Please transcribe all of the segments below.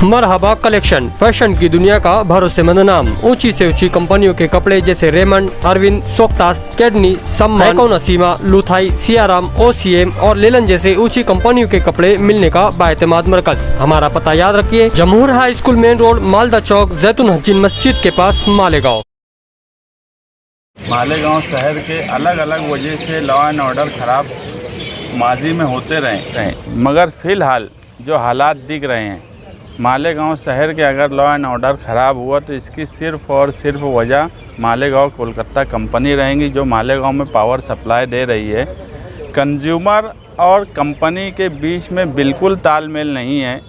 मरहबा collection, fashion की दुनिया का भरोसेमंद नाम। ऊंची से ऊंची कंपनियों के कपड़े जैसे रेमंड, अरविंद, सोक्टास, कैडनी, सम्मान, नसीमा, लुथाई, सियाराम, ओसीएम और लेलन जैसे ऊंची कंपनियों के कपड़े मिलने का बाएतमाद मरकज। हमारा पता याद रखिए, Jamhoor high school main road, Malda Chowk, Jaitun Hajin मस्जिद के पास, मालेगांव। मालेगांव शहर के अलग अलग वजह से लॉ एंड ऑर्डर खराब माजी में होते रहे, मगर फ़िलहाल जो हालात दिख रहे हैं मालेगांव शहर के, अगर लॉ एंड ऑर्डर ख़राब हुआ तो इसकी सिर्फ़ और सिर्फ वजह मालेगांव कोलकाता कंपनी रहेंगी, जो मालेगांव में पावर सप्लाई दे रही है। कंज्यूमर और कंपनी के बीच में बिल्कुल तालमेल नहीं है,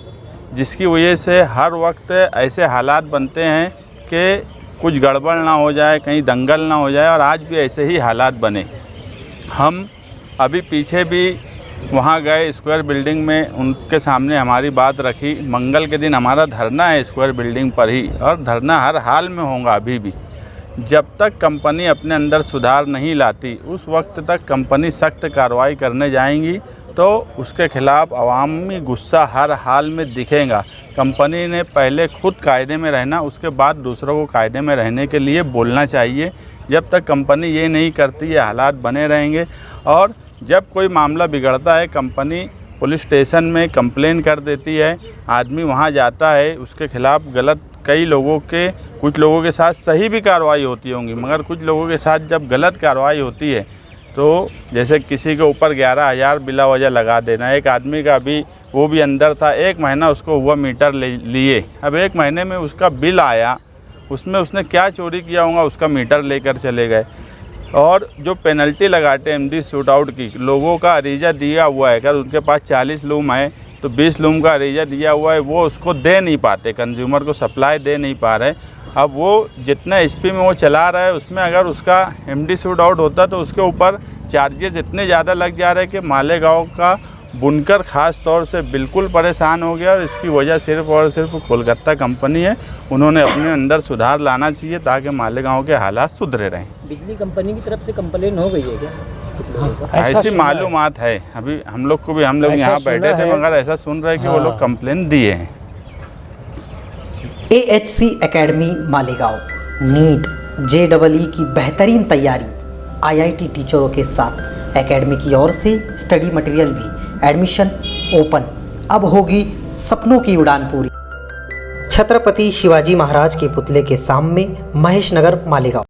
जिसकी वजह से हर वक्त ऐसे हालात बनते हैं कि कुछ गड़बड़ ना हो जाए, कहीं दंगल ना हो जाए, और आज भी ऐसे ही हालात बने। हम अभी पीछे भी वहाँ गए स्क्वायर बिल्डिंग में, उनके सामने हमारी बात रखी। मंगल के दिन हमारा धरना है स्क्वायर बिल्डिंग पर ही, और धरना हर हाल में होगा अभी भी। जब तक कंपनी अपने अंदर सुधार नहीं लाती, उस वक्त तक कंपनी सख्त कार्रवाई करने जाएंगी, तो उसके खिलाफ अवामी गुस्सा हर हाल में दिखेगा। कंपनी ने पहले खुद कायदे में रहना, उसके बाद दूसरों को कायदे में रहने के लिए बोलना चाहिए। जब तक कंपनी ये नहीं करती, ये हालात बने रहेंगे। और जब कोई मामला बिगड़ता है, कंपनी पुलिस स्टेशन में कंप्लेन कर देती है, आदमी वहाँ जाता है, उसके खिलाफ गलत, कई लोगों के, कुछ लोगों के साथ सही भी कार्रवाई होती होंगी, मगर कुछ लोगों के साथ जब गलत कार्रवाई होती है, तो जैसे किसी के ऊपर 11,000 बिला वजह लगा देना। एक आदमी का भी, वो भी अंदर था, 1 महीना उसको हुआ मीटर लिए, अब 1 महीने में उसका बिल आया, उसमें उसने क्या चोरी किया होगा, उसका मीटर लेकर चले गए। और जो पेनल्टी लगाते हैं एमडी शूट आउट की, लोगों का अरीजा दिया हुआ है, अगर उनके पास 40 लूम है तो 20 लूम का अरीजा दिया हुआ है, वो उसको दे नहीं पाते, कंज्यूमर को सप्लाई दे नहीं पा रहे। अब वो जितना एचपी में वो चला रहा है, उसमें अगर उसका एमडी शूट आउट होता तो उसके ऊपर चार्जेस इतने ज़्यादा लग जा रहे हैं कि मालेगांव का बुनकर ख़ास तौर से बिल्कुल परेशान हो गया। और इसकी वजह सिर्फ़ और सिर्फ कोलकाता कंपनी है। उन्होंने अपने अंदर सुधार लाना चाहिए ताकि मालेगांव के हालात सुधरे रहें। बिजली कंपनी की तरफ से कंप्लेन हो गई है क्या? ऐसी मालूमात है, अभी हम लोग को भी, हम लोग यहाँ बैठे थे, मगर ऐसा सुन रहे हैं कि वो लोग कंप्लेन दिए हैं। AHC academy Malegaon, NEET, JEE की बेहतरीन तैयारी IIT टीचरों के साथ एकेडमी की ओर से स्टडी मटेरियल भी, एडमिशन ओपन। अब होगी सपनों की उड़ान पूरी। छत्रपति शिवाजी महाराज के पुतले के सामने, महेश नगर, मालेगांव।